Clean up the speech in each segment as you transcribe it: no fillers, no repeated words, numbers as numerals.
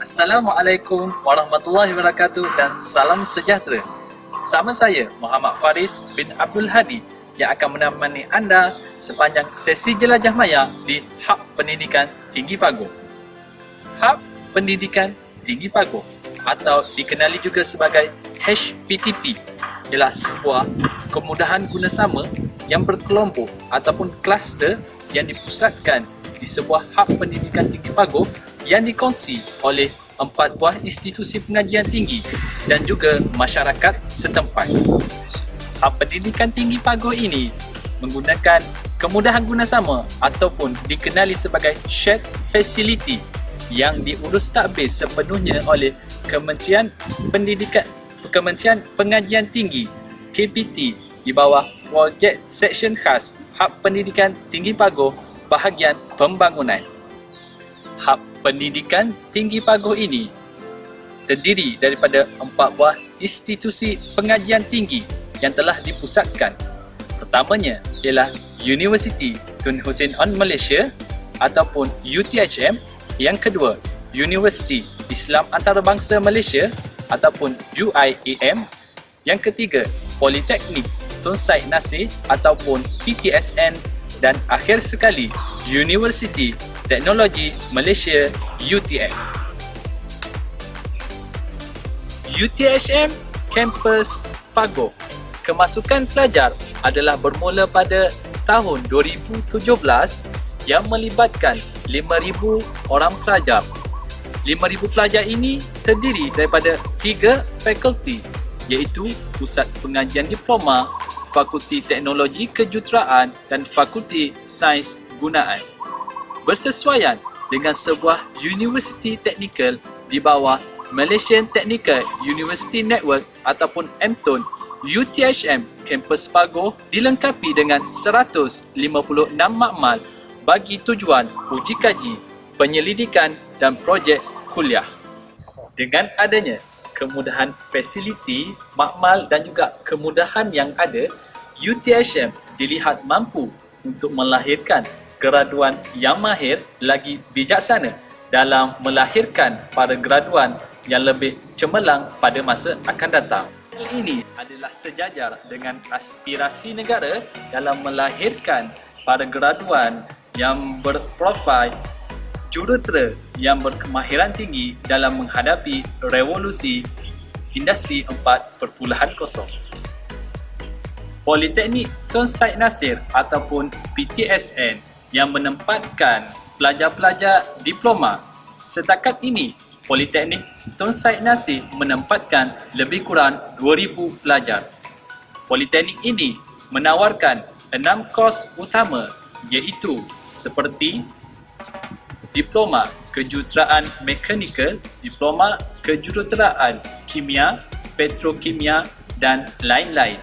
Assalamualaikum warahmatullahi wabarakatuh dan salam sejahtera. Bersama saya Muhammad Faris bin Abdul Hadi yang akan menemani anda sepanjang sesi jelajah maya di Hub Pendidikan Tinggi Paguh. Hub Pendidikan Tinggi Paguh atau dikenali juga sebagai HPTP ialah sebuah kemudahan gunasama yang berkelompok ataupun kluster yang dipusatkan di sebuah hub pendidikan tinggi paguh yang dikongsi oleh 4 buah institusi pengajian tinggi dan juga masyarakat setempat. Hub pendidikan tinggi paguh ini menggunakan kemudahan gunasama ataupun dikenali sebagai shared facility yang diurus tadbir sepenuhnya oleh Kementerian Pengajian Tinggi KPT di bawah projek seksyen khas Hub Pendidikan Tinggi Paguh bahagian pembangunan. Hub Pendidikan Tinggi Paguh ini terdiri daripada 4 buah institusi pengajian tinggi yang telah dipusatkan. Pertamanya ialah Universiti Tun Hussein On Malaysia ataupun UTHM. Yang kedua, Universiti Islam Antarabangsa Malaysia ataupun UIAM. Yang ketiga, Politeknik Tun Said Nasir ataupun PTSN. Dan akhir sekali, Universiti Teknologi Malaysia UTM. UTHM Kampus Paguh. Kemasukan pelajar adalah bermula pada tahun 2017 yang melibatkan 5,000 orang pelajar. 5,000 pelajar ini terdiri daripada 3 fakulti iaitu Pusat Pengajian Diploma, Fakulti Teknologi Kejuruteraan dan Fakulti Sains Gunaan. Bersesuaian dengan sebuah universiti teknikal di bawah Malaysian Technical University Network ataupun MTUN, UTHM Kampus Paguh dilengkapi dengan 156 makmal bagi tujuan uji kaji, penyelidikan dan projek kuliah. Dengan adanya kemudahan fasiliti, makmal dan juga kemudahan yang ada, UTHM dilihat mampu untuk melahirkan graduan yang mahir lagi bijaksana dalam melahirkan para graduan yang lebih cemerlang pada masa akan datang. Hal ini adalah sejajar dengan aspirasi negara dalam melahirkan para graduan yang berprofil jurutera yang berkemahiran tinggi dalam menghadapi revolusi industri 4.0. Politeknik Tun Said Nasir ataupun PTSN yang menempatkan pelajar-pelajar diploma. Setakat ini, Politeknik Tun Said Nasir menempatkan lebih kurang 2,000 pelajar. Politeknik ini menawarkan 6 kos utama iaitu seperti Diploma Kejuruteraan Mekanikal, Diploma Kejuruteraan Kimia, Petrokimia dan lain-lain.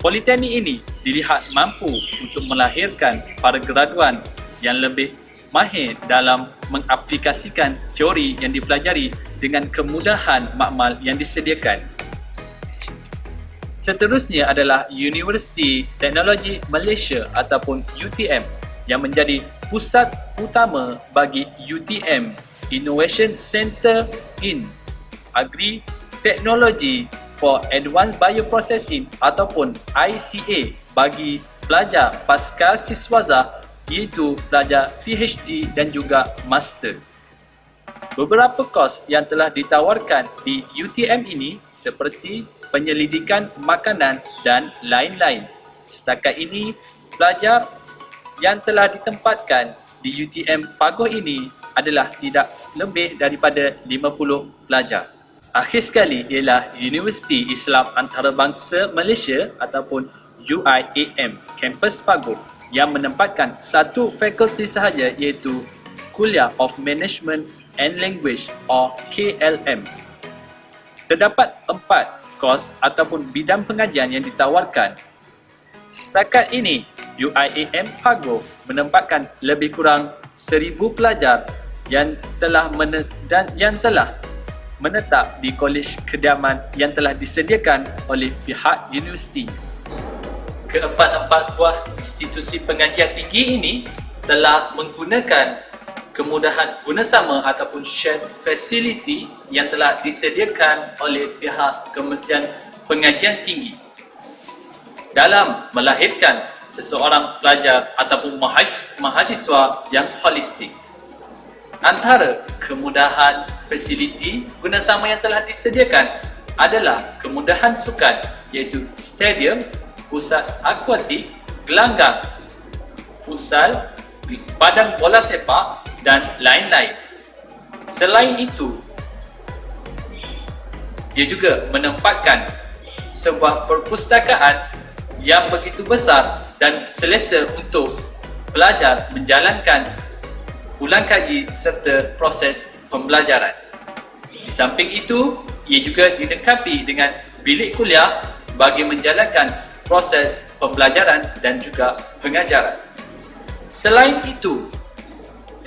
Politeknik ini dilihat mampu untuk melahirkan para graduan yang lebih mahir dalam mengaplikasikan teori yang dipelajari dengan kemudahan makmal yang disediakan. Seterusnya adalah Universiti Teknologi Malaysia ataupun UTM yang menjadi pusat utama bagi UTM Innovation Center in Agri Technology for Advanced Bioprocessing ataupun ICA bagi pelajar pasca siswaza iaitu pelajar PhD dan juga Master. Beberapa kos yang telah ditawarkan di UTM ini seperti penyelidikan makanan dan lain-lain. Setakat ini, pelajar yang telah ditempatkan di UTM Paguh ini adalah tidak lebih daripada 50 pelajar. Akhir sekali ialah Universiti Islam Antarabangsa Malaysia ataupun UIAM Kampus Paguh yang menempatkan 1 fakulti sahaja iaitu Kuliah of Management and Language or KLM. Terdapat 4 kos ataupun bidang pengajian yang ditawarkan. Setakat ini, UIAM Paguh menempatkan lebih kurang 1,000 pelajar yang telah menetap di kolej kediaman yang telah disediakan oleh pihak universiti. Keempat-empat buah institusi pengajian tinggi ini telah menggunakan kemudahan gunasama ataupun shared facility yang telah disediakan oleh pihak Kementerian Pengajian Tinggi dalam melahirkan seseorang pelajar ataupun mahasiswa yang holistik. Antara kemudahan fasiliti gunasama yang telah disediakan adalah kemudahan sukan iaitu stadium, pusat akuatik, gelanggang, futsal, padang bola sepak dan lain-lain. Selain itu, dia juga menempatkan sebuah perpustakaan yang begitu besar dan selesa untuk pelajar menjalankan ulang kaji serta proses pembelajaran. Di samping itu, ia juga dilengkapi dengan bilik kuliah bagi menjalankan proses pembelajaran dan juga pengajaran. Selain itu,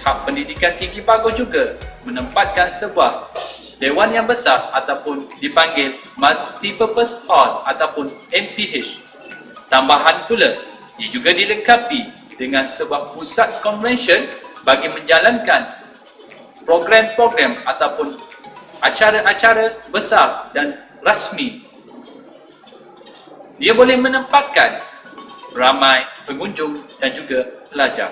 Hak Pendidikan Tinggi Paguh juga menempatkan sebuah dewan yang besar ataupun dipanggil Multipurpose Hall ataupun MPH. Tambahan pula, ia juga dilengkapi dengan sebuah pusat convention bagi menjalankan program-program ataupun acara-acara besar dan rasmi. Dia boleh menempatkan ramai pengunjung dan juga pelajar.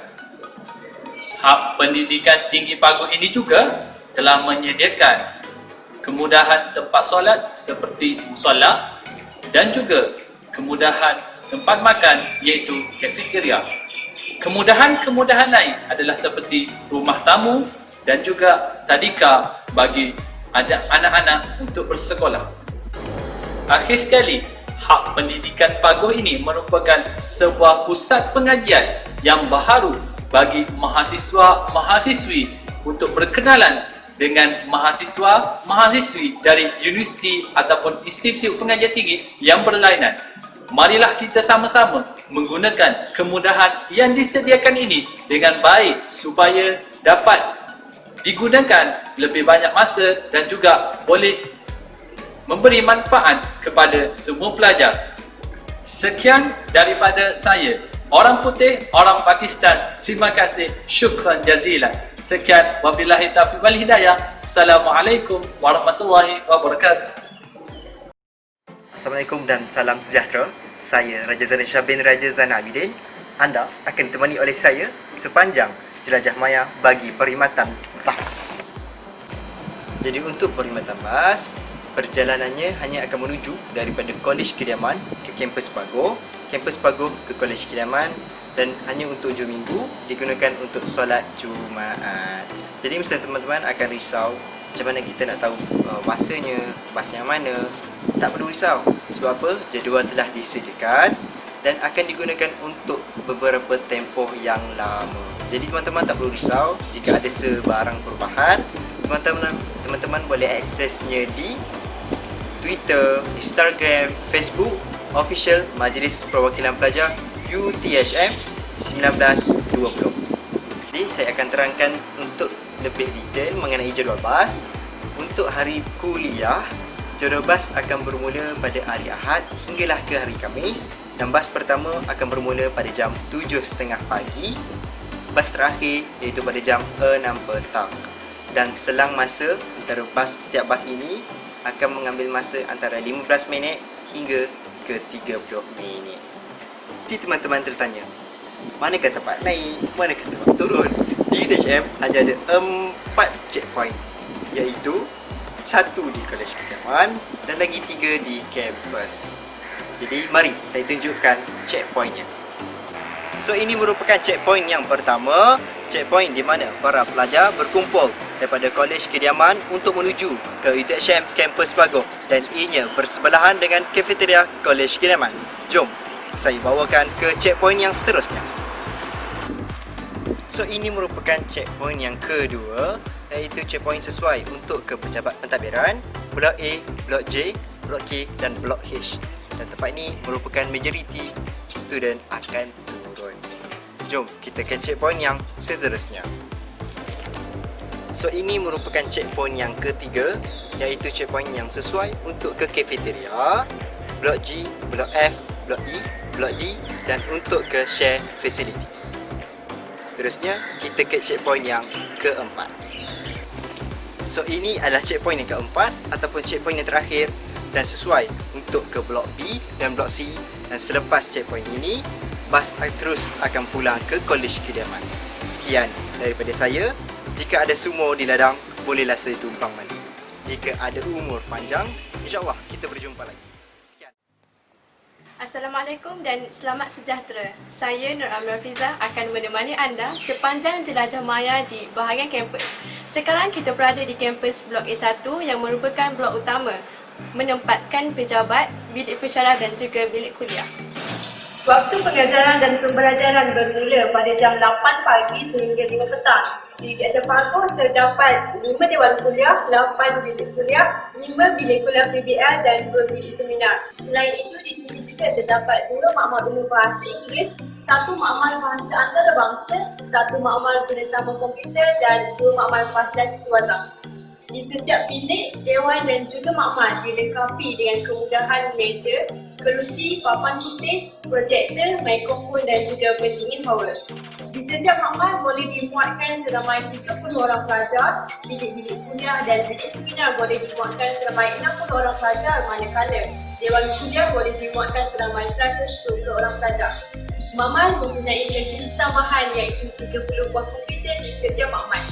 Hak Pendidikan Tinggi Paguh ini juga telah menyediakan kemudahan tempat solat seperti musola dan juga kemudahan tempat makan iaitu kafeteria. Kemudahan-kemudahan lain adalah seperti rumah tamu dan juga tadika bagi anak-anak untuk bersekolah. Akhir sekali, Hak Pendidikan Paguh ini merupakan sebuah pusat pengajian yang baharu bagi mahasiswa-mahasiswi untuk berkenalan dengan mahasiswa-mahasiswi dari universiti ataupun institut pengajian tinggi yang berlainan. Marilah kita sama-sama menggunakan kemudahan yang disediakan ini dengan baik supaya dapat digunakan lebih banyak masa dan juga boleh memberi manfaat kepada semua pelajar. Sekian daripada saya, orang putih, orang Pakistan. Terima kasih. Syukran jazilan. Sekian. Wabillahi taufiq wal hidayah. Assalamualaikum warahmatullahi wabarakatuh. Assalamualaikum dan salam sejahtera. Saya Raja Zain Shah bin Raja Zain Abidin. Anda akan ditemani oleh saya sepanjang jelajah maya bagi perkhidmatan PAS. Jadi untuk perkhidmatan PAS, perjalanannya hanya akan menuju daripada Kolej Kediaman ke kampus Paguh, kampus Paguh ke Kolej Kediaman, dan hanya untuk hujung minggu digunakan untuk solat Jumaat. Jadi misalnya teman-teman akan risau macam mana kita nak tahu masanya, bas yang mana, tak perlu risau. Sebab apa? Jadual telah disediakan dan akan digunakan untuk beberapa tempoh yang lama. Jadi teman-teman tak perlu risau jika ada sebarang perubahan. Teman-teman boleh aksesnya di Twitter, Instagram, Facebook official Majlis Perwakilan Pelajar UTHM 1920. Jadi saya akan terangkan untuk lebih detail mengenai jadual bas. Untuk hari kuliah, jadual bas akan bermula pada hari Ahad hinggalah ke hari Khamis, dan bas pertama akan bermula pada jam 7.30 pagi. Bas terakhir iaitu pada jam 6 petang. Dan selang masa antara setiap bas ini akan mengambil masa antara 15 minit hingga ke 30 minit. Si teman-teman tertanya, manakah tempat naik, manakah tempat turun? Di UTHM hanya ada 4 checkpoint, iaitu 1 di Kolej Kediaman dan lagi 3 di kampus. Jadi mari saya tunjukkan checkpointnya. So ini merupakan checkpoint yang pertama, checkpoint di mana para pelajar berkumpul daripada Kolej Kediaman untuk menuju ke UTHM kampus Paguh, dan ianya bersebelahan dengan kafeteria Kolej Kediaman. Jom saya bawakan ke checkpoint yang seterusnya. So ini merupakan checkpoint yang kedua, iaitu checkpoint sesuai untuk ke pejabat pentadbiran, Blok A, Blok J, Blok K dan Blok H. Dan tempat ini merupakan majoriti student akan turun. Jom kita ke checkpoint yang seterusnya. So ini merupakan checkpoint yang ketiga, iaitu checkpoint yang sesuai untuk ke kafeteria, Blok G, Blok F, Blok E, Blok D dan untuk ke share facilities. Seterusnya kita ke checkpoint yang keempat. So ini adalah checkpoint yang keempat ataupun checkpoint yang terakhir dan sesuai untuk ke blok B dan blok C, dan selepas checkpoint ini bas terus akan pulang ke Kolej Kediaman. Sekian daripada saya. Jika ada sumur di ladang, bolehlah saya tumpang mandi. Jika ada umur panjang, insyaAllah kita berjumpa lagi. Sekian. Assalamualaikum dan selamat sejahtera. Saya Nur Amir Fiza akan menemani anda sepanjang jelajah maya di bahagian kampus. Sekarang kita berada di kampus Blok A1 yang merupakan blok utama, menempatkan pejabat, bilik pensyarah dan juga bilik kuliah. Waktu pengajaran dan pembelajaran bermula pada jam 8 pagi sehingga 5 petang. Di Kaca Pagoh terdapat 5 dewan kuliah, 8 bilik kuliah, 5 bilik kuliah PBL dan 2 bilik seminar. Selain itu, di sini juga terdapat 2 makmal umum bahasa Inggeris, 1 makmal bahasa antarabangsa, 1 makmal bersama komputer dan 2 makmal fasilitasi suazang. Di setiap bilik, dewan dan juga makmal dilengkapi dengan kemudahan meja, kerusi, papan putih, projektor, mikrofon dan juga pendingin hawa. Di setiap makmal boleh dimuatkan seramai 30 orang pelajar, bilik-bilik kuliah dan bilik seminar boleh dimuatkan seramai 60 orang pelajar, manakala dewan kuliah boleh dimuatkan seramai 120 orang pelajar. Makmal mempunyai fasilitas tambahan iaitu 30 buah komputer di setiap makmal.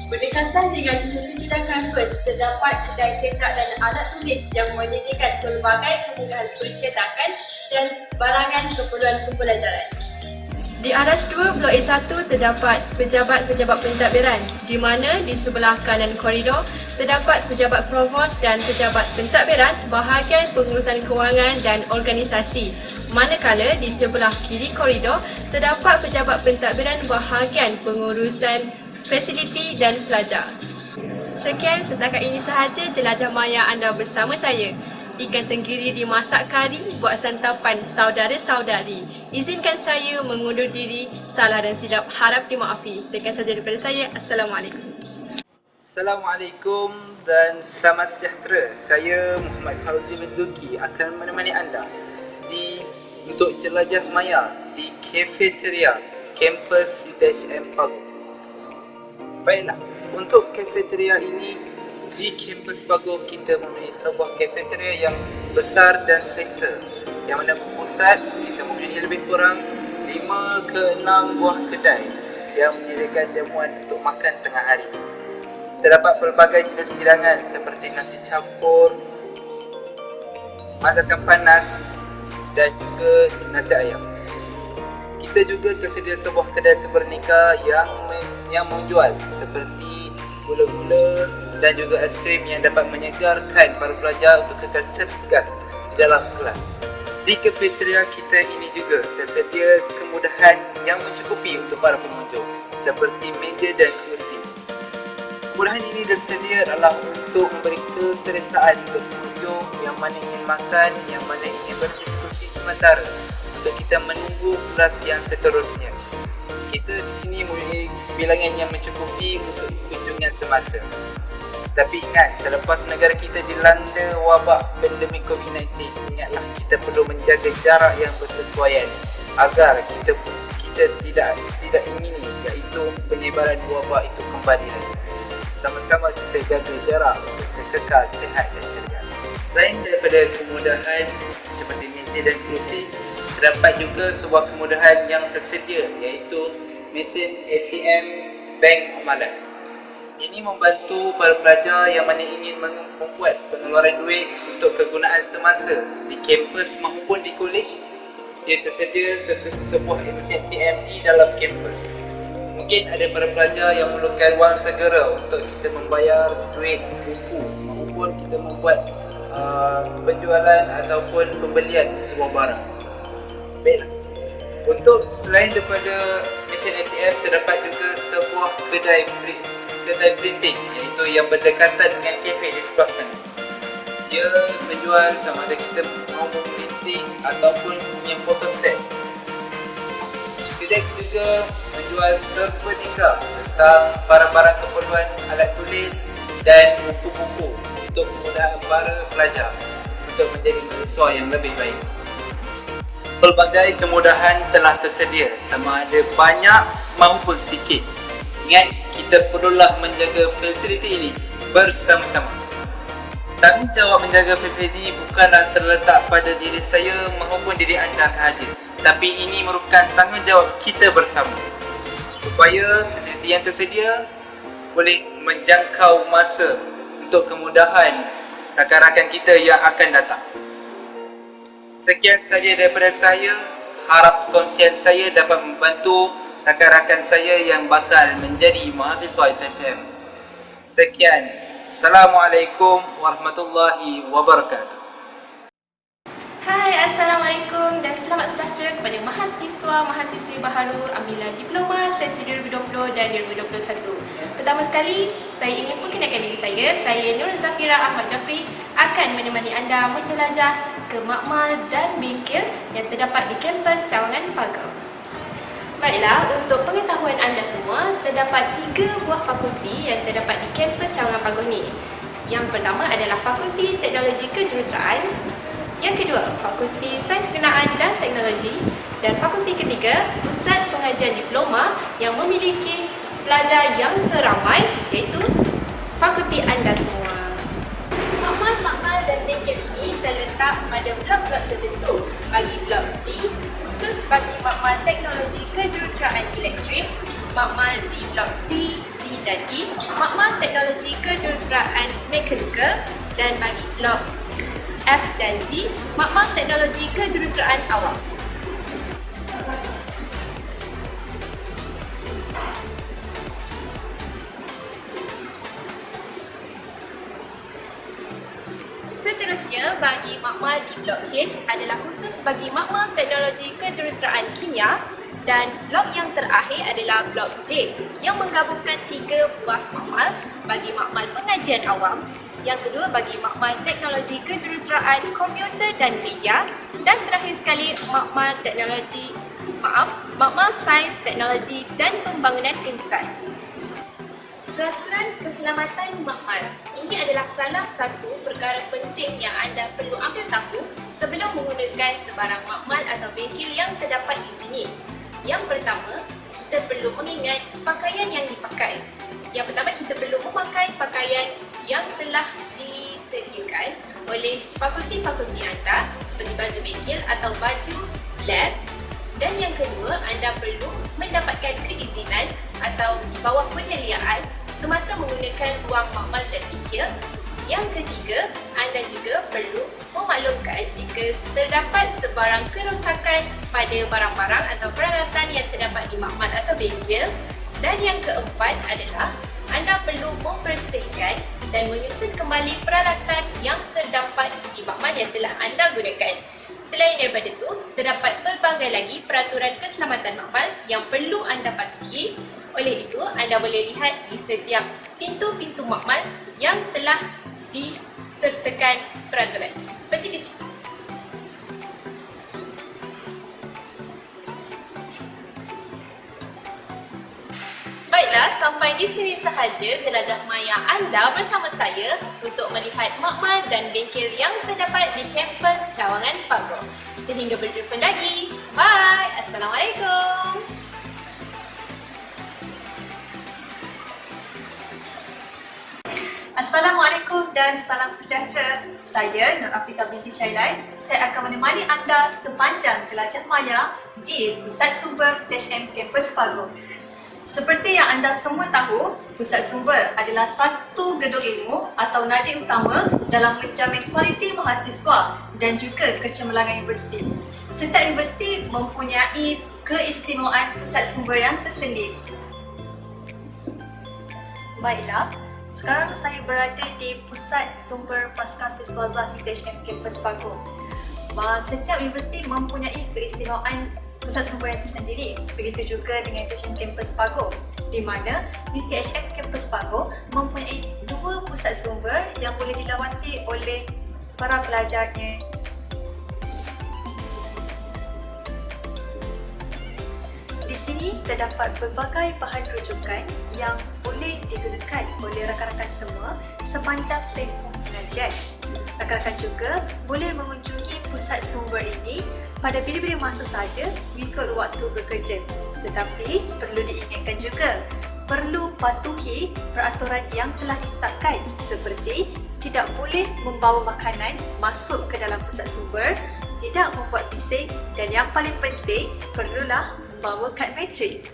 Berdekatan dengan universitas kampus, terdapat kedai cetak dan alat tulis yang menyediakan pelbagai kemudahan pencetakan dan barangan keperluan pembelajaran. Di aras 2 Blok A1 terdapat pejabat-pejabat pentadbiran, di mana di sebelah kanan koridor terdapat pejabat provos dan pejabat pentadbiran bahagian pengurusan kewangan dan organisasi. Manakala di sebelah kiri koridor terdapat pejabat pentadbiran bahagian pengurusan fasiliti dan pelajar. Sekian setakat ini sahaja jelajah maya anda bersama saya. Ikan tenggiri dimasak kari buat santapan saudara-saudari. Izinkan saya mengundur diri. Salah dan silap harap dimaafi. Sekian sahaja daripada saya. Assalamualaikum. Assalamualaikum dan selamat sejahtera. Saya Muhammad Fauzi bin Zulki akan menemani anda untuk jelajah maya di kafeteria kampus UTHM Pagoh. Baiklah, untuk kafeteria ini di kampus Pagoh kita mempunyai sebuah kafeteria yang besar dan selesa, yang mana pusat kita mempunyai lebih kurang 5 ke 6 buah kedai yang menyediakan jamuan untuk makan tengah hari. Terdapat pelbagai jenis hidangan seperti nasi campur, masakan panas dan juga nasi ayam. Kita juga tersedia sebuah kedai sepernika yang menjual seperti gula-gula dan juga aiskrim yang dapat menyegarkan para pelajar untuk kekal cergas di dalam kelas. Di kafeteria kita ini juga tersedia kemudahan yang mencukupi untuk para pengunjung seperti meja dan kerusi. Kemudahan ini tersedia adalah untuk memberi keselesaan untuk pengunjung yang mana ingin makan, yang mana ingin berdiskusi sementara untuk kita menunggu kelas yang seterusnya. Kita di sini mempunyai bilangan yang mencukupi untuk kunjungan semasa. Tapi ingat, selepas negara kita dilanda wabak pandemik COVID-19, ingatlah kita perlu menjaga jarak yang bersesuaian agar kita tidak ingini iaitu penyebaran wabak itu kembali lagi. Sama-sama kita jaga jarak untuk kekal sihat dan cergas. Selain daripada kemudahan seperti meja dan kerusi, terdapat juga sebuah kemudahan yang tersedia iaitu mesin ATM bank amalan. Ini membantu para pelajar yang mana ingin membuat pengeluaran duit untuk kegunaan semasa di kampus maupun di kolej. Dia tersedia sebuah mesin ATM di dalam kampus. Mungkin ada para pelajar yang memerlukan wang segera untuk kita membayar duit buku maupun kita membuat penjualan ataupun pembelian sebuah barang. Baiklah. Untuk selain daripada mesin ATM, terdapat juga sebuah kedai printing iaitu yang berdekatan dengan kafe di sebelah sana. Dia menjual sama ada kita mahu printing ataupun punya photostat. Kedai juga menjual sepernika tentang barang-barang keperluan alat tulis dan buku-buku untuk kemudahan para pelajar untuk menjadi mahasiswa yang lebih baik. Pelbagai kemudahan telah tersedia sama ada banyak maupun sikit. Ingat, kita kita perlulah menjaga fasiliti ini bersama-sama. Tanggungjawab menjaga fasiliti bukanlah terletak pada diri saya maupun diri anda sahaja, tapi ini merupakan tanggungjawab kita bersama supaya fasiliti yang tersedia boleh menjangkau masa untuk kemudahan rakan-rakan kita yang akan datang. Sekian saja daripada saya. Harap kongsian saya dapat membantu rakan-rakan saya yang bakal menjadi mahasiswa ITHM. Sekian. Assalamualaikum warahmatullahi wabarakatuh. Hai, Assalamualaikum dan selamat sejahtera kepada mahasiswa-mahasiswi baharu ambilan diploma sesi 2020 dan 2021. Pertama sekali, saya ingin perkenalkan diri saya. Saya Nur Zafira Ahmad Jafri akan menemani anda menjelajah ke makmal dan bengkel yang terdapat di kampus Cawangan Pagar. Baiklah, untuk pengetahuan anda semua, terdapat 3 buah fakulti yang terdapat di kampus Cawangan Pagar ni. Yang pertama adalah Fakulti Teknologi Kejuruteraan, yang kedua, Fakulti Sains Gunaan dan Teknologi, dan fakulti ketiga, Pusat Pengajian Diploma yang memiliki pelajar yang teramai, iaitu fakulti anda semua. Makmal dan bengkel ini terletak pada blok-blok tertentu. Bagi blok D, khusus bagi makmal teknologi kejuruteraan elektrik, makmal di blok C, D dan E, makmal teknologi kejuruteraan mekanikal, dan bagi blok F dan G, makmal teknologi kejuruteraan awam. Seterusnya, bagi makmal di blok H adalah khusus bagi makmal teknologi kejuruteraan kimia, dan blok yang terakhir adalah blok J yang menggabungkan 3 buah makmal bagi makmal pengajian awam, yang kedua bagi makmal teknologi kejuruteraan komputer dan media, dan terakhir sekali makmal sains, teknologi dan pembangunan insan. Peraturan keselamatan makmal. Ini adalah salah satu perkara penting yang anda perlu ambil tahu sebelum menggunakan sebarang makmal atau bengkel yang terdapat di sini. Yang pertama, kita perlu mengingat pakaian yang dipakai. Yang pertama, kita perlu memakai pakaian yang telah disediakan oleh fakulti-fakulti anda seperti baju bengkel atau baju lab. Dan yang kedua, anda perlu mendapatkan keizinan atau di bawah penyeliaan semasa menggunakan ruang makmal dan bengkel. Yang ketiga, anda juga perlu memaklumkan jika terdapat sebarang kerosakan pada barang-barang atau peralatan yang terdapat di makmal atau bengkel. Dan yang keempat adalah anda perlu membersihkan dan menyusun kembali peralatan yang terdapat di makmal yang telah anda gunakan. Selain daripada itu, terdapat pelbagai lagi peraturan keselamatan makmal yang perlu anda patuhi. Oleh itu, anda boleh lihat di setiap pintu-pintu makmal yang telah disertakan peraturan seperti di sini. Baiklah, sampai di sini sahaja jelajah maya anda bersama saya untuk melihat makmal dan bengkel yang terdapat di kampus Cawangan Pagar. Sehingga berjumpa lagi. Bye. Assalamualaikum. Assalamualaikum dan salam sejahtera. Saya Nur Afika binti Syailan. Saya akan menemani anda sepanjang jelajah maya di Pusat Sumber THM Kampus Pagar. Seperti yang anda semua tahu, Pusat Sumber adalah satu gedung ilmu atau nadi utama dalam menjamin kualiti mahasiswa dan juga kecemerlangan universiti. Setiap universiti mempunyai keistimewaan pusat sumber yang tersendiri. Baiklah, sekarang saya berada di Pusat Sumber Pasca Siswa Zahid UTHM Kampus Pagar. Setiap universiti mempunyai keistimewaan pusat sumber yang tersendiri. Begitu juga dengan UTHM Kampus Pagar, di mana UTHM Kampus Pagar mempunyai 2 pusat sumber yang boleh dilawati oleh para pelajarnya. Di sini terdapat pelbagai bahan rujukan yang boleh digunakan oleh rakan-rakan semua sepanjang tempoh pengajian. Rakan-rakan juga boleh mengunjungi pusat sumber ini pada bila-bila masa saja mengikut waktu bekerja. Tetapi perlu diingatkan juga perlu patuhi peraturan yang telah ditetapkan seperti tidak boleh membawa makanan masuk ke dalam pusat sumber, tidak membuat bising dan yang paling penting perlulah membawa kad matrik.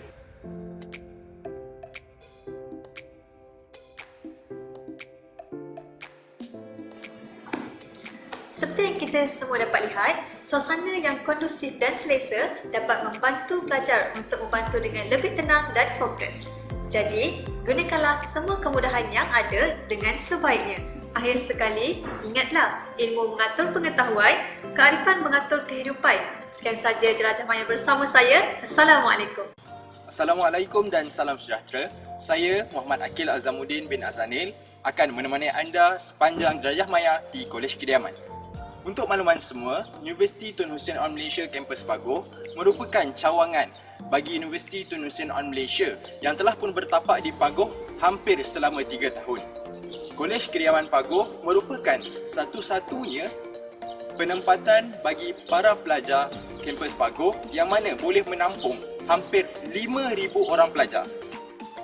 Seperti yang kita semua dapat lihat, suasana yang kondusif dan selesa dapat membantu pelajar untuk membantu dengan lebih tenang dan fokus. Jadi, gunakanlah semua kemudahan yang ada dengan sebaiknya. Akhir sekali, ingatlah, ilmu mengatur pengetahuan, kearifan mengatur kehidupan. Sekian saja Jelajah Maya bersama saya. Assalamualaikum. Assalamualaikum dan salam sejahtera. Saya Muhammad Akil Azamuddin bin Azanil akan menemani anda sepanjang Jelajah Maya di Kolej Kediaman. Untuk makluman semua, Universiti Tun Hussein On Malaysia Kampus Pagoh merupakan cawangan bagi Universiti Tun Hussein On Malaysia yang telah pun bertapak di Pagoh hampir selama 3 tahun. Kolej Kediaman Pagoh merupakan satu-satunya penempatan bagi para pelajar Kampus Pagoh yang mana boleh menampung hampir 5,000 orang pelajar.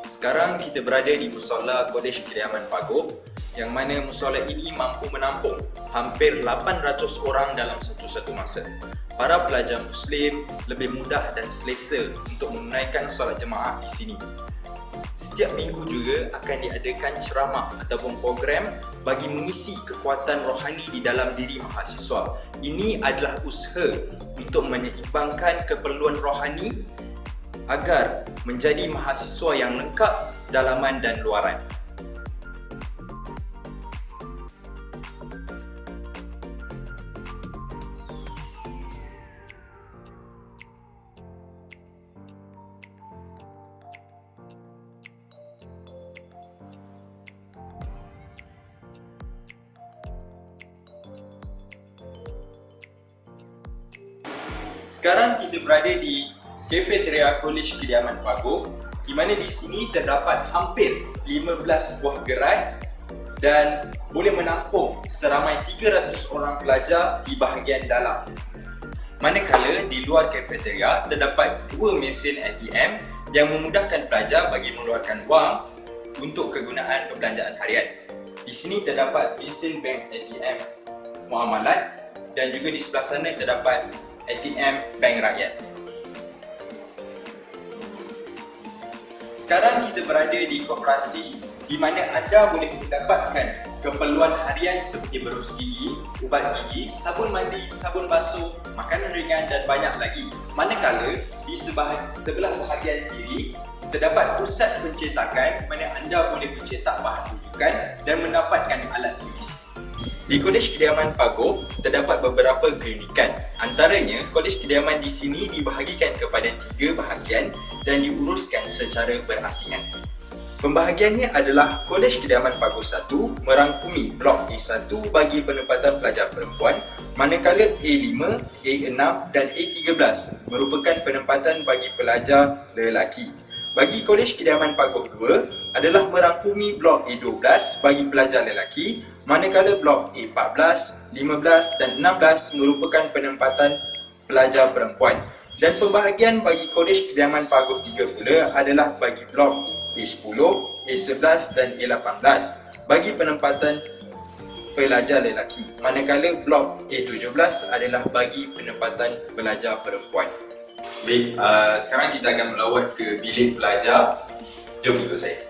Sekarang kita berada di Musola Kolej Kediaman Pagoh yang mana musola ini mampu menampung hampir 800 orang dalam satu masa. Para pelajar Muslim lebih mudah dan selesa untuk menunaikan solat jemaah di sini. Setiap minggu juga akan diadakan ceramah ataupun program bagi mengisi kekuatan rohani di dalam diri mahasiswa. Ini adalah usaha untuk menyeimbangkan keperluan rohani agar menjadi mahasiswa yang lengkap dalaman dan luaran. Sekarang kita berada di Kafeteria Kolej Kediaman Pagoh di mana di sini terdapat hampir 15 buah gerai dan boleh menampung seramai 300 orang pelajar di bahagian dalam. Manakala di luar kafeteria terdapat 2 mesin ATM yang memudahkan pelajar bagi mengeluarkan wang untuk kegunaan perbelanjaan harian. Di sini terdapat mesin bank ATM Muamalat dan juga di sebelah sana terdapat ATM Bank Rakyat. Sekarang kita berada di koperasi di mana anda boleh mendapatkan keperluan harian seperti berus gigi, ubat gigi, sabun mandi, sabun basuh, makanan ringan dan banyak lagi. Manakala di sebelah bahagian kiri terdapat pusat pencetakan mana anda boleh mencetak bahan rujukan dan mendapatkan alat tulis. Di Kolej Kediaman Pagoh terdapat beberapa keunikan. Antaranya, Kolej Kediaman di sini dibahagikan kepada 3 bahagian dan diuruskan secara berasingan. Pembahagiannya adalah Kolej Kediaman Pagoh 1 merangkumi Blok A1 bagi penempatan pelajar perempuan, manakala A5, A6 dan A13 merupakan penempatan bagi pelajar lelaki. Bagi Kolej Kediaman Pagoh 2 adalah merangkumi Blok A12 bagi pelajar lelaki, manakala Blok A14, 15 dan 16 merupakan penempatan pelajar perempuan. Dan pembahagian bagi Kolej Kediaman Pagoh 3 pula adalah bagi Blok A10, A11 dan A18 bagi penempatan pelajar lelaki, manakala Blok A17 adalah bagi penempatan pelajar perempuan. Baik, sekarang kita akan melawat ke bilik pelajar. Jom ikut saya.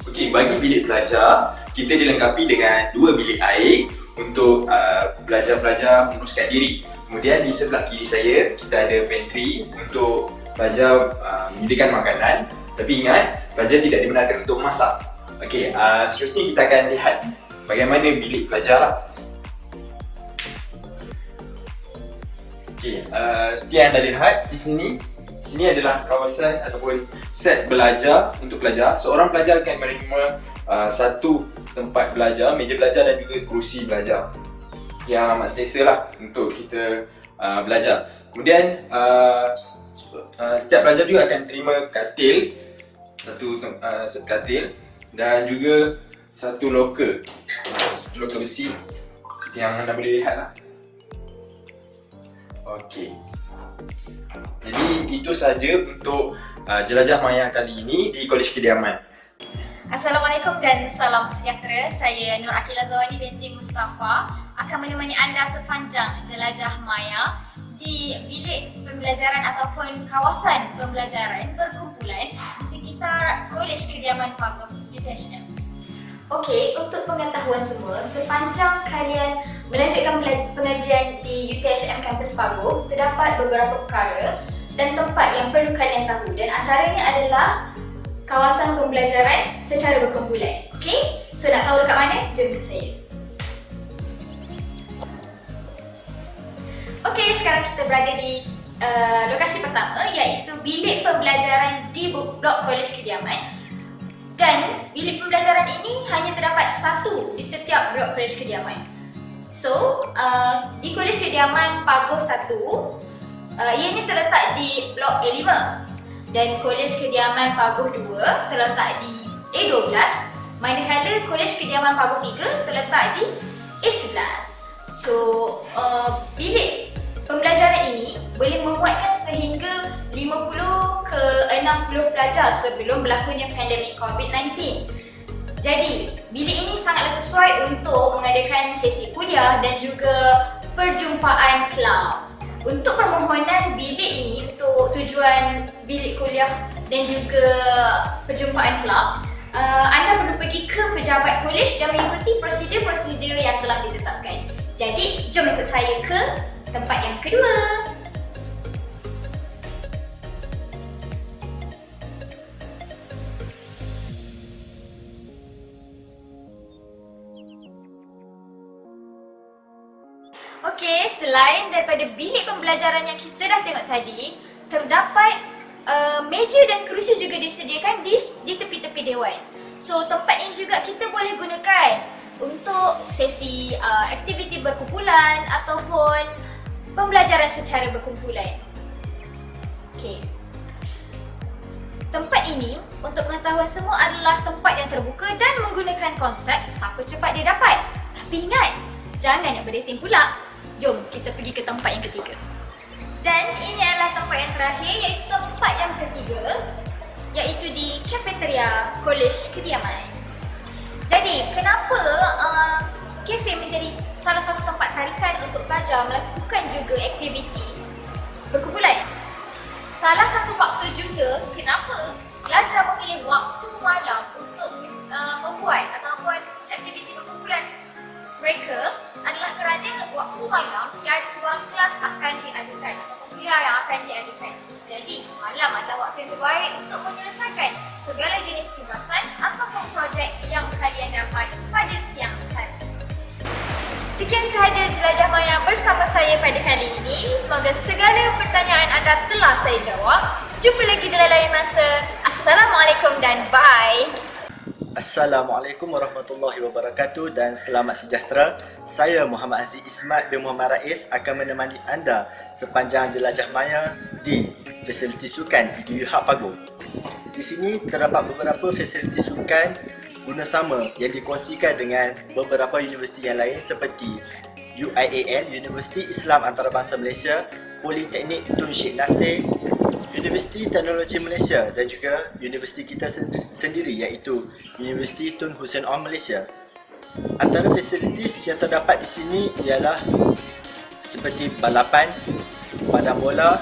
Okey, bagi bilik pelajar, kita dilengkapi dengan 2 bilik air untuk pelajar-pelajar menguruskan diri. Kemudian di sebelah kiri saya, kita ada pantry untuk pelajar menyediakan makanan. Tapi ingat, pelajar tidak dibenarkan untuk masak. Okey, seterusnya kita akan lihat bagaimana bilik pelajar lah. Okey, seperti yang anda lihat di sini adalah kawasan ataupun set belajar untuk pelajar. Seorang pelajar akan menerima satu tempat belajar, meja belajar dan juga kerusi belajar yang amat selesa lah untuk kita belajar. Kemudian setiap pelajar juga akan terima katil, satu set katil dan juga satu loker besi seperti yang anda boleh lihat lah. Okey. Jadi itu saja untuk jelajah maya kali ini di Kolej Kediaman. Assalamualaikum dan salam sejahtera. Saya Nur Akila Zawani binti Mustafa akan menemani anda sepanjang jelajah maya di bilik pembelajaran ataupun kawasan pembelajaran berkumpulan di sekitar Kolej Kediaman Paguh UTHM. Okey, untuk pengetahuan semua, sepanjang kalian melanjutkan pengajian di UTHM Kampus Paguh, terdapat beberapa perkara dan tempat yang perlu kalian tahu, dan antaranya adalah kawasan pembelajaran secara berkumpulan. Okey? So nak tahu dekat mana? Jom ikut saya. Okey, sekarang kita berada di lokasi pertama, iaitu bilik pembelajaran di blok Kolej Kediaman. Dan bilik pembelajaran ini hanya terdapat satu di setiap blok Kolej Kediaman. So, di Kolej Kediaman Paguh 1, ianya terletak di blok A5. Dan Kolej Kediaman Paguh 2 terletak di A12, manakala Kolej Kediaman Paguh 3 terletak di A11. So, bilik pembelajaran ini boleh memuatkan sehingga 50 ke 60 pelajar sebelum berlakunya pandemik COVID-19. Jadi, bilik ini sangatlah sesuai untuk mengadakan sesi kuliah dan juga perjumpaan kelab. Untuk permohonan bilik ini untuk tujuan bilik kuliah dan juga perjumpaan kelab, anda perlu pergi ke pejabat kolej dan mengikuti prosedur-prosedur yang telah ditetapkan. Jadi, jom ikut saya ke tempat yang kedua. Okey, selain daripada bilik pembelajaran yang kita dah tengok tadi, terdapat meja dan kerusi juga disediakan di tepi-tepi dewan. So, tempat ini juga kita boleh gunakan untuk sesi aktiviti berkumpulan ataupun pembelajaran secara berkumpulan. Okey. Tempat ini, untuk pengetahuan semua, adalah tempat yang terbuka dan menggunakan konsep siapa cepat dia dapat. Tapi ingat, jangan nak berdating pula. Jom kita pergi ke tempat yang ketiga. Dan ini adalah tempat yang terakhir, iaitu tempat yang ketiga, iaitu di kafeteria Kolej Kediaman. Jadi, kenapa kafe menjadi salah satu tempat tarikan untuk pelajar melakukan juga aktiviti berkumpulan? Salah satu faktor juga kenapa pelajar memilih waktu malam untuk membuat ataupun aktiviti berkumpulan mereka adalah kerana waktu malam tiada sebarang kelas akan diadakan atau kuliah yang akan diadakan. Jadi, malam adalah waktu yang terbaik untuk menyelesaikan segala jenis tugasan ataupun projek yang kalian dapat pada siang hari. Sekian sahaja jelajah maya bersama saya pada kali ini. Semoga segala pertanyaan anda telah saya jawab. Jumpa lagi di lain masa. Assalamualaikum dan bye. Assalamualaikum warahmatullahi wabarakatuh dan selamat sejahtera. Saya Muhammad Aziz Ismat bin Muhammad Rais akan menemani anda sepanjang jelajah maya di fasiliti sukan di UH Paguh. Di sini terdapat beberapa fasiliti sukan guna sama yang dikongsikan dengan beberapa universiti yang lain seperti UIAN, Universiti Islam Antarabangsa Malaysia, Politeknik Tun Syed Nasir, Universiti Teknologi Malaysia dan juga universiti kita sendiri iaitu Universiti Tun Hussein Onn Malaysia. Antara fasilitis yang terdapat di sini ialah seperti balapan, padang bola,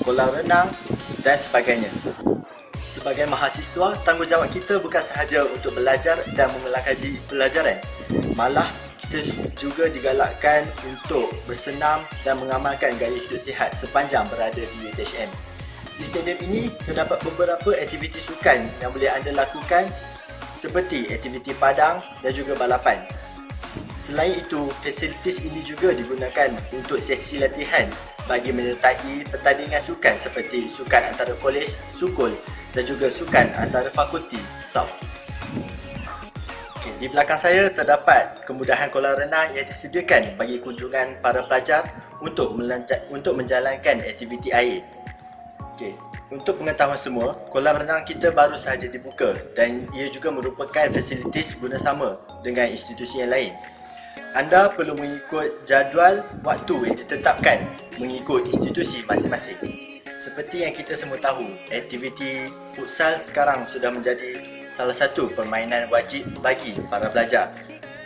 kolam renang dan sebagainya. Sebagai mahasiswa, tanggungjawab kita bukan sahaja untuk belajar dan mengelakkaji pelajaran, malah kita juga digalakkan untuk bersenam dan mengamalkan gaya hidup sihat sepanjang berada di UTHM. Di stadium ini terdapat beberapa aktiviti sukan yang boleh anda lakukan seperti aktiviti padang dan juga balapan. Selain itu, fasilitis ini juga digunakan untuk sesi latihan bagi menyertai pertandingan sukan seperti sukan antara kolej, sukul dan juga sukan antara fakulti, SAF. Di belakang saya terdapat kemudahan kolam renang yang disediakan bagi kunjungan para pelajar untuk menjalankan aktiviti air. Untuk pengetahuan semua, kolam renang kita baru sahaja dibuka dan ia juga merupakan fasilitis guna sama dengan institusi yang lain. Anda perlu mengikut jadual waktu yang ditetapkan mengikut institusi masing-masing. Seperti yang kita semua tahu, aktiviti futsal sekarang sudah menjadi salah satu permainan wajib bagi para pelajar.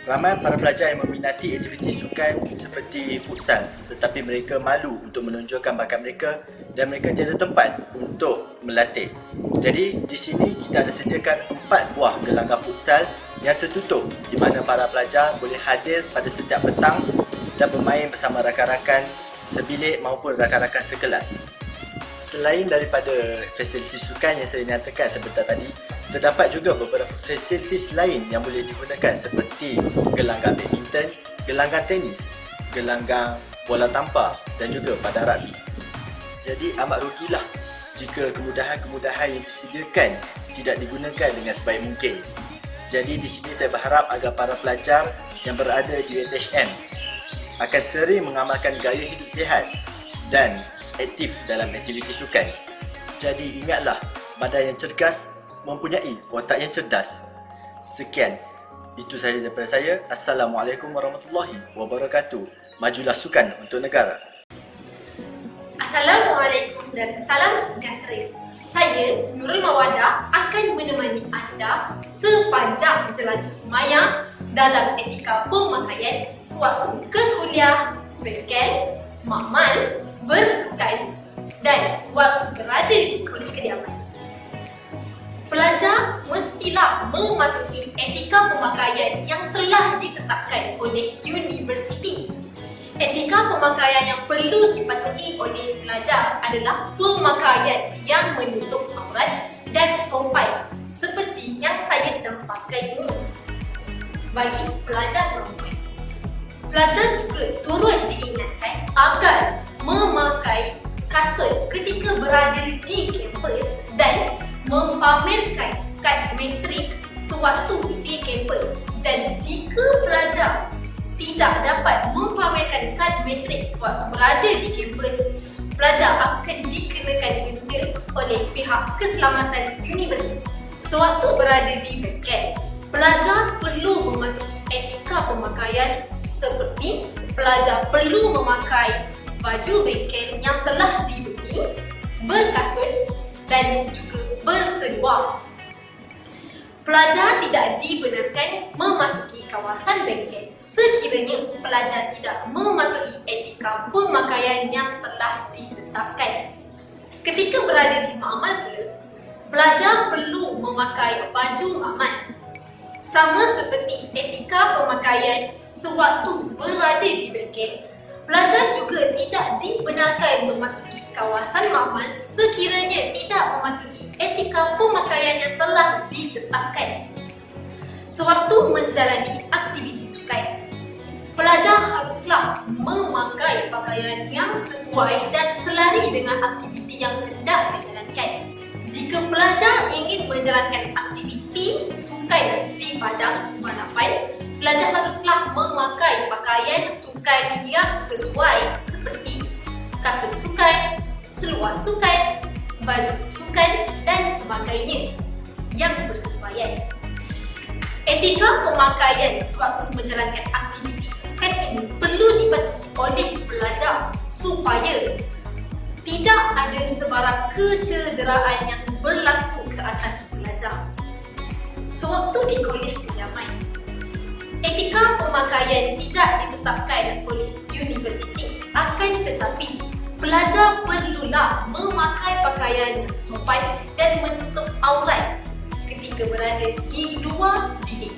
Ramai para pelajar yang meminati aktiviti sukan seperti futsal, tetapi mereka malu untuk menunjukkan bakat mereka dan mereka tiada tempat untuk melatih. Jadi di sini kita ada sediakan 4 buah gelanggang futsal yang tertutup di mana para pelajar boleh hadir pada setiap petang dan bermain bersama rakan-rakan sebilik maupun rakan-rakan sekelas. Selain daripada fasilitis sukan yang saya nyatakan sebentar tadi, terdapat juga beberapa fasilitis lain yang boleh digunakan seperti gelanggang badminton, gelanggang tenis, gelanggang bola tampar dan juga padang rugby. Jadi amat rugilah jika kemudahan-kemudahan yang disediakan tidak digunakan dengan sebaik mungkin. Jadi di sini saya berharap agar para pelajar yang berada di ATHM akan sering mengamalkan gaya hidup sihat dan aktif dalam aktiviti sukan. Jadi ingatlah, badan yang cergas mempunyai otak yang cerdas. Sekian, itu sahaja daripada saya. Assalamualaikum warahmatullahi wabarakatuh. Majulah sukan untuk negara. Assalamualaikum dan salam sejahtera. Saya Nurul Mawadah akan menemani anda sepanjang jelajah maya dalam etika pemakaian sewaktu ke kuliah, bengkel, makmal, bersukan dan sewaktu berada di kolej kediaman. Pelajar mestilah mematuhi etika pemakaian yang telah ditetapkan oleh universiti. Etika pemakaian yang perlu dipatuhi oleh pelajar adalah pemakaian yang menutup aurat dan sopan seperti yang saya sedang pakai ini. Bagi pelajar perempuan, pelajar juga turut diingatkan agar memakai kasut ketika berada di kampus dan mempamerkan kad matrik sewaktu di kampus. Dan jika pelajar tidak dapat mempamerkan kad matrik sewaktu berada di kampus, pelajar akan dikenakan denda oleh pihak keselamatan universiti. Sewaktu berada di bengkel, pelajar perlu mematuhi etika pemakaian seperti pelajar perlu memakai baju bengkel yang telah dibeli, berkasut dan juga berseluar. Pelajar tidak dibenarkan memasuki kawasan bengkel sekiranya pelajar tidak mematuhi etika pemakaian yang telah ditetapkan. Ketika berada di makmal pula, pelajar perlu memakai baju makmal. Sama seperti etika pemakaian sewaktu berada di bengkel, pelajar juga tidak dibenarkan memasuki kawasan makmal sekiranya tidak mematuhi etika pemakaian yang telah ditetapkan. Sewaktu menjalani aktiviti sukan, pelajar haruslah memakai pakaian yang sesuai dan selari dengan aktiviti yang hendak dijalankan. Jika pelajar ingin menjalankan aktiviti sukan di padang balapan, pelajar haruslah memakai pakaian sukan yang sesuai seperti kasut sukan, seluar sukan, baju sukan dan sebagainya yang bersesuaian. Etika pemakaian sewaktu menjalankan aktiviti sukan ini perlu dipatuhi oleh pelajar supaya tidak ada sebarang kecederaan yang berlaku ke atas pelajar. Sewaktu di kolej kediaman, etika pemakaian tidak ditetapkan oleh universiti, akan tetapi pelajar perlulah memakai pakaian yang sopan dan menutup aurat ketika berada di luar bilik.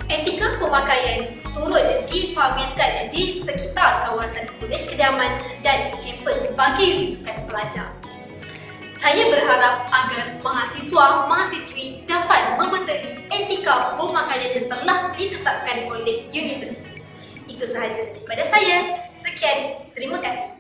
Etika pemakaian turut dipamerkan di sekitar kawasan kolej kediaman dan kampus bagi rujukan pelajar. Saya berharap agar mahasiswa-mahasiswi dapat mematuhi etika pemakaian yang telah ditetapkan oleh universiti. Itu sahaja daripada saya. Sekian, terima kasih.